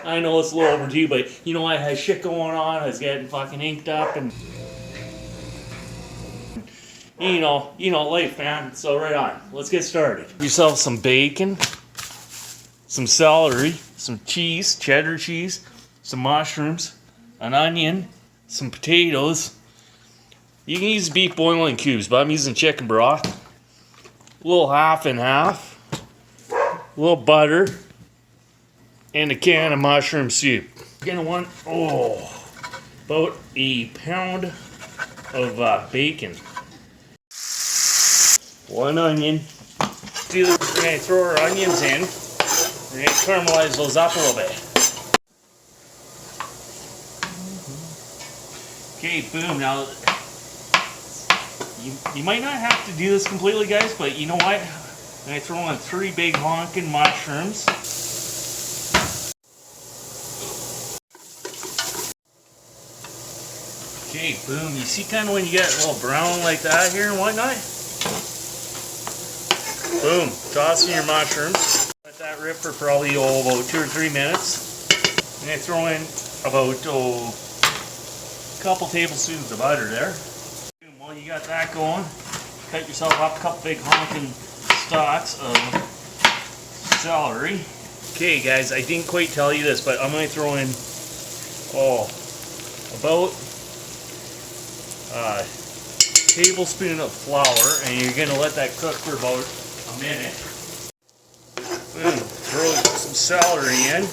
I know it's a little overdue, but you know I had shit going on. I was getting fucking inked up and you know life, man. So right on. Let's get started. Yourself some bacon, some celery, some cheese, cheddar cheese, some mushrooms, an onion, some potatoes. You can use beef boiling cubes, but I'm using chicken broth. A little half and half. A little butter. And a can of mushroom soup. You're gonna want, about a pound of bacon. 1 onion. We're gonna throw our onions in. We're gonna caramelize those up a little bit. Okay, boom. Now, you might not have to do this completely, guys, but you know what? I'm gonna throw in 3 big honking mushrooms. Okay, boom. You see kind of when you get a little brown like that here and whatnot? Boom. Toss in your mushrooms. Let that rip for probably about 2 or 3 minutes. And then throw in about a couple tablespoons of butter there. Boom. While you got that going, cut yourself up a couple big honking stalks of celery. Okay, guys, I didn't quite tell you this, but I'm going to throw in, about a tablespoon of flour, and you're going to let that cook for about a minute. Boom, throw some celery in.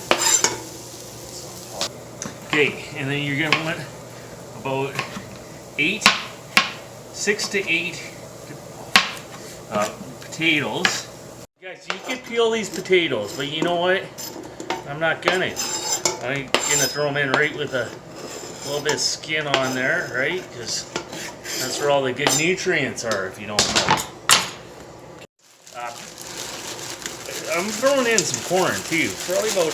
Okay, and then you're going to want about 6 to 8 potatoes. Guys, you could peel these potatoes, but you know what? I'm not gonna. I'm gonna throw them in right with a little bit of skin on there, right? Because that's where all the good nutrients are, if you don't know. I'm throwing in some corn too, probably about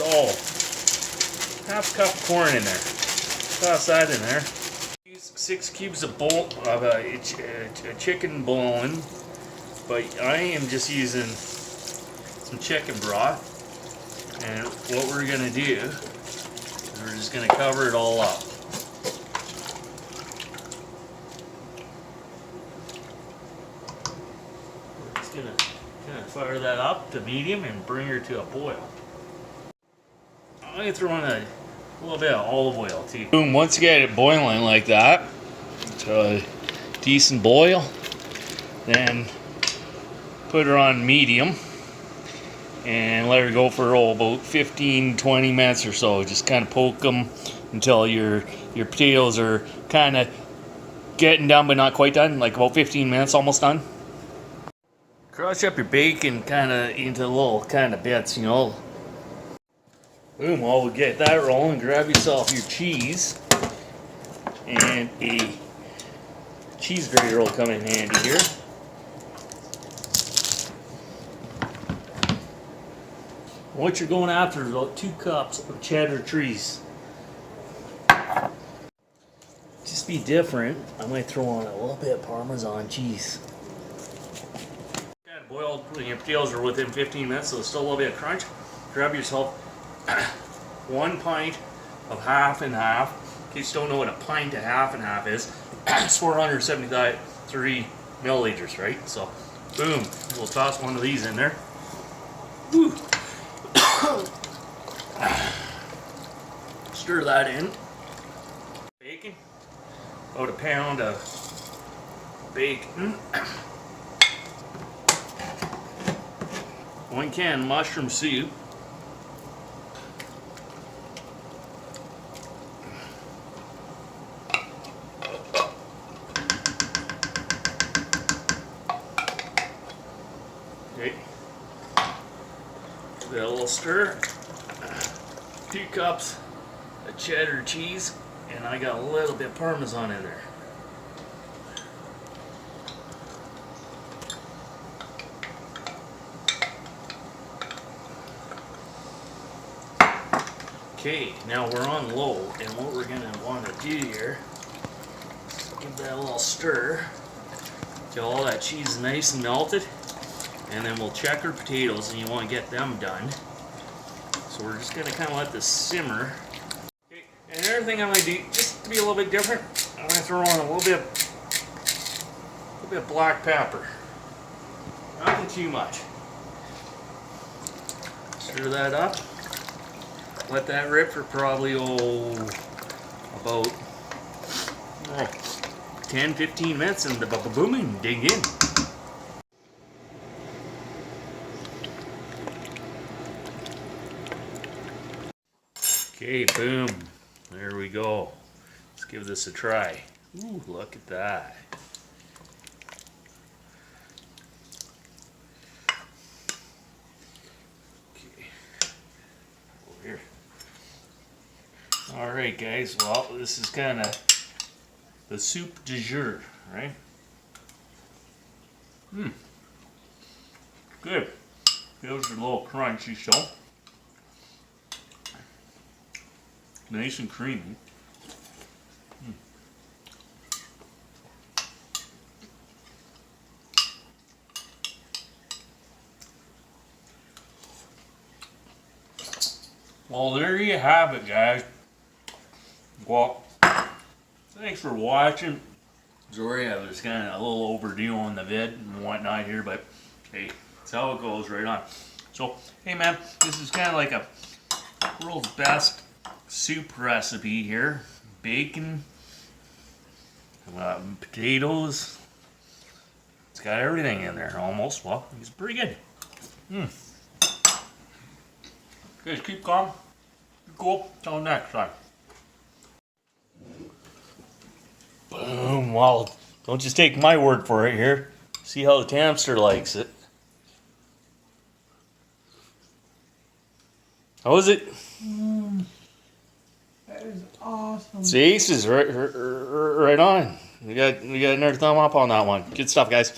half a cup of corn in there. Toss that in there. Use 6 cubes of a chicken bone, but I am just using some chicken broth. And what we're gonna do is we're just gonna cover it all up. We're just gonna fire that up to medium and bring her to a boil. I'm gonna throw in a little bit of olive oil too. Boom, once you get it boiling like that, to a decent boil, then put her on medium and let her go for about 15-20 minutes or so. Just kind of poke them until your potatoes are kind of getting done but not quite done, like about 15 minutes, almost done. Crush up your bacon kind of into little kind of bits, you know. Boom, while we get that rolling, grab yourself your cheese, and a cheese grater will come in handy here. What you're going after is about 2 cups of cheddar cheese. Just be different. I'm going to throw on a little bit of Parmesan cheese. Kind of boiled when your potatoes are within 15 minutes, so there's still a little bit of crunch. Grab yourself 1 pint of half and half. In case you don't know what a pint of half and half is, it's 473 milliliters, right? So, boom, we'll toss one of these in there. Woo. Stir that in. Bacon. About a pound of bacon. 1 can mushroom soup. Okay. Give it a little stir. 2 cups of cheddar cheese, and I got a little bit of Parmesan in there. Okay, now we're on low, and what we're going to want to do here is give that a little stir till all that cheese is nice and melted, and then we'll check our potatoes, and you want to get them done. So so we're just gonna kind of let this simmer. Okay. And another thing I'm gonna do, just to be a little bit different, I'm gonna throw on a little bit of black pepper. Not too much. Stir that up. Let that rip for probably about 10-15 minutes, and boom, and dig in. Okay, boom. There we go. Let's give this a try. Ooh, look at that. Okay. Over here. Alright guys, well, this is kind of the soup du jour, right? Good. Feels a little crunchy, so nice and creamy. Well, there you have it, guys. Well, thanks for watching. Sorry, I was kind of a little overdue on the vid and whatnot here, but hey, that's how it goes, right on. So, hey man, this is kind of like a world's best soup recipe here. Bacon, potatoes. It's got everything in there almost. Well, it's pretty good. Guys, keep calm. Be cool. Till next time. Boom. Well, don't just take my word for it here. See how the Tamster likes it. How is it? That is awesome. It's aces, right on. We got another thumb up on that one. Good stuff, guys.